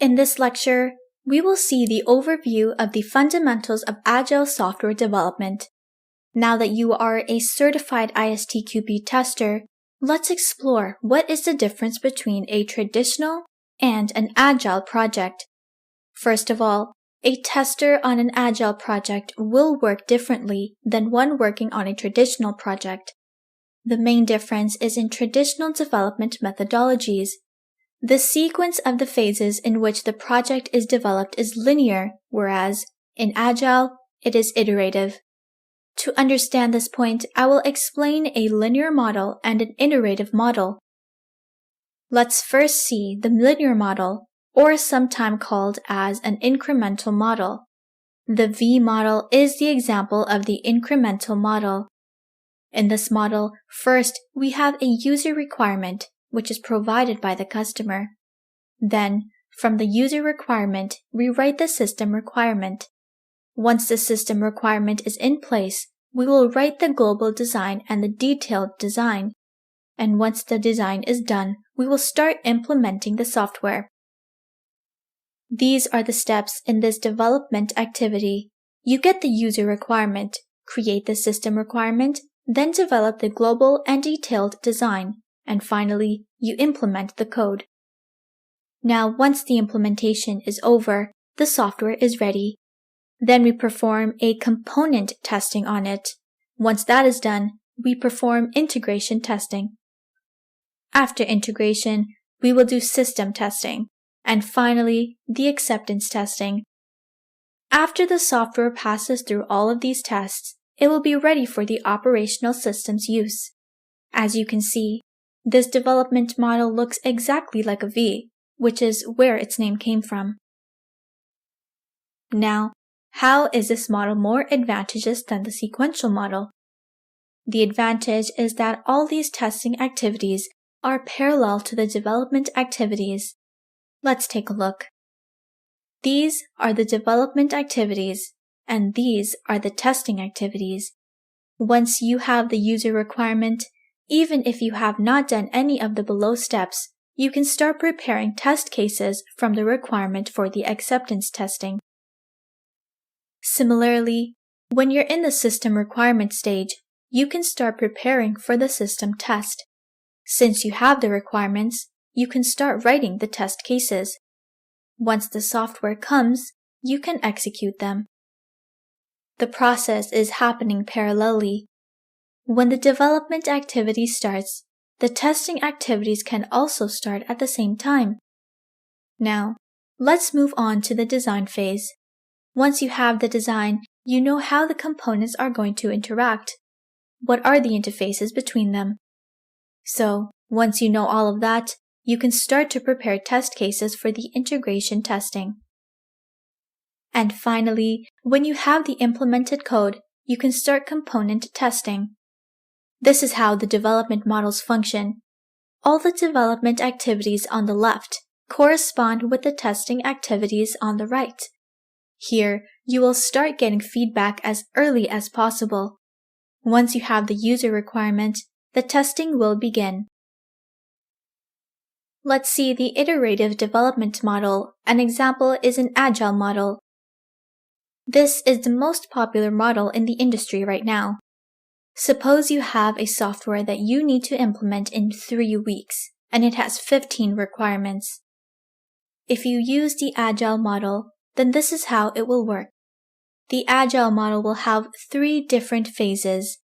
In this lecture, we will see the overview of the fundamentals of Agile software development. Now that you are a certified ISTQB tester, let's explore what is the difference between a traditional and an Agile project. First of all, a tester on an Agile project will work differently than one working on a traditional project. The main difference is in traditional development methodologies. The sequence of the phases in which the project is developed is linear, whereas in Agile, it is iterative. To understand this point, I will explain a linear model and an iterative model. Let's first see the linear model, or sometimes called as an incremental model. The V model is the example of the incremental model. In this model, first we have a user requirement, which is provided by the customer. Then, from the user requirement, we write the system requirement. Once the system requirement is in place, we will write the global design and the detailed design. And once the design is done, we will start implementing the software. These are the steps in this development activity. You get the user requirement, create the system requirement, then develop the global and detailed design, and finally, you implement the code. Now, once the implementation is over, the software is ready. Then we perform a component testing on it. Once that is done, we perform integration testing. After integration, we will do system testing, and finally, the acceptance testing. After the software passes through all of these tests, it will be ready for the operational system's use. As you can see, this development model looks exactly like a V, which is where its name came from. Now, how is this model more advantageous than the sequential model? The advantage is that all these testing activities are parallel to the development activities. Let's take a look. These are the development activities, and these are the testing activities. Once you have the user requirement, even if you have not done any of the below steps, you can start preparing test cases from the requirement for the acceptance testing. Similarly, when you're in the system requirement stage, you can start preparing for the system test. Since you have the requirements, you can start writing the test cases. Once the software comes, you can execute them. The process is happening parallelly. When the development activity starts, the testing activities can also start at the same time. Now, let's move on to the design phase. Once you have the design, you know how the components are going to interact. What are the interfaces between them? So, once you know all of that, you can start to prepare test cases for the integration testing. And finally, when you have the implemented code, you can start component testing. This is how the development models function. All the development activities on the left correspond with the testing activities on the right. Here, you will start getting feedback as early as possible. Once you have the user requirement, the testing will begin. Let's see the iterative development model. An example is an Agile model. This is the most popular model in the industry right now. Suppose you have a software that you need to implement in 3 weeks, and it has 15 requirements. If you use the Agile model, then this is how it will work. The Agile model will have 3 different phases.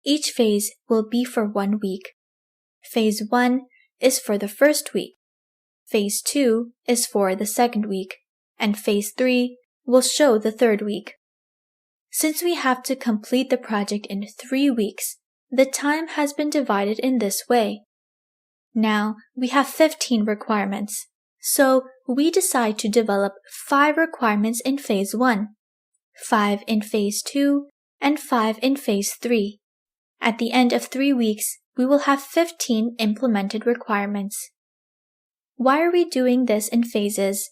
Each phase will be for 1 week. Phase 1 is for the first week. Phase 2 is for the second week, and Phase 3 will show the third week. Since we have to complete the project in 3 weeks, the time has been divided in this way. Now, we have 15 requirements, so we decide to develop 5 requirements in Phase 1, 5 in Phase 2, and 5 in Phase 3. At the end of 3 weeks, we will have 15 implemented requirements. Why are we doing this in phases?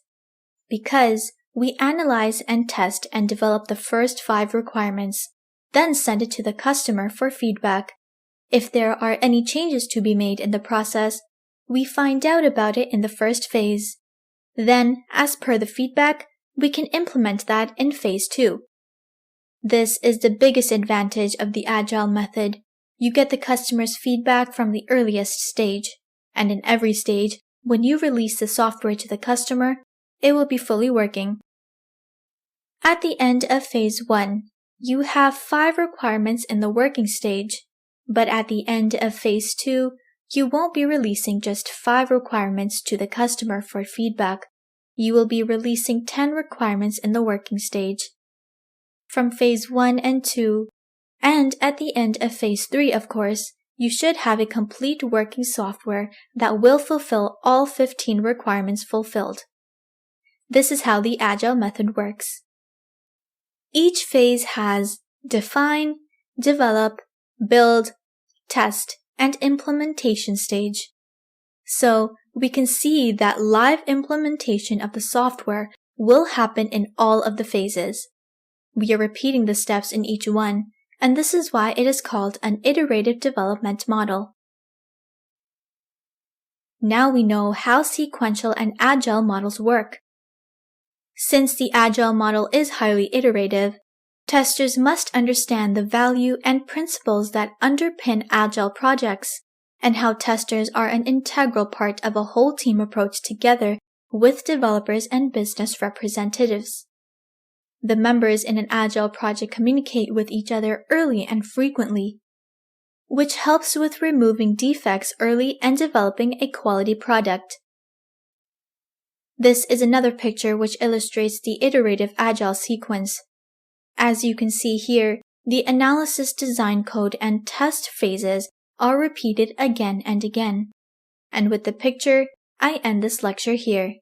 Because we analyze and test and develop the first 5 requirements, then send it to the customer for feedback. If there are any changes to be made in the process, we find out about it in the first phase. Then, as per the feedback, we can implement that in phase 2. This is the biggest advantage of the Agile method. You get the customer's feedback from the earliest stage, and in every stage, when you release the software to the customer, it will be fully working. At the end of phase 1, you have 5 requirements in the working stage, but at the end of phase 2, you won't be releasing just 5 requirements to the customer for feedback. You will be releasing 10 requirements in the working stage. From phase 1 and 2, and at the end of phase 3, of course, you should have a complete working software that will fulfill all 15 requirements fulfilled. This is how the Agile method works. Each phase has define, develop, build, test, and implementation stage. So we can see that live implementation of the software will happen in all of the phases. We are repeating the steps in each one, and this is why it is called an iterative development model. Now we know how sequential and agile models work. Since the Agile model is highly iterative, testers must understand the value and principles that underpin Agile projects, and how testers are an integral part of a whole team approach together with developers and business representatives. The members in an Agile project communicate with each other early and frequently, which helps with removing defects early and developing a quality product. This is another picture which illustrates the iterative Agile sequence. As you can see here, the analysis, design code, and test phases are repeated again and again. And with the picture, I end this lecture here.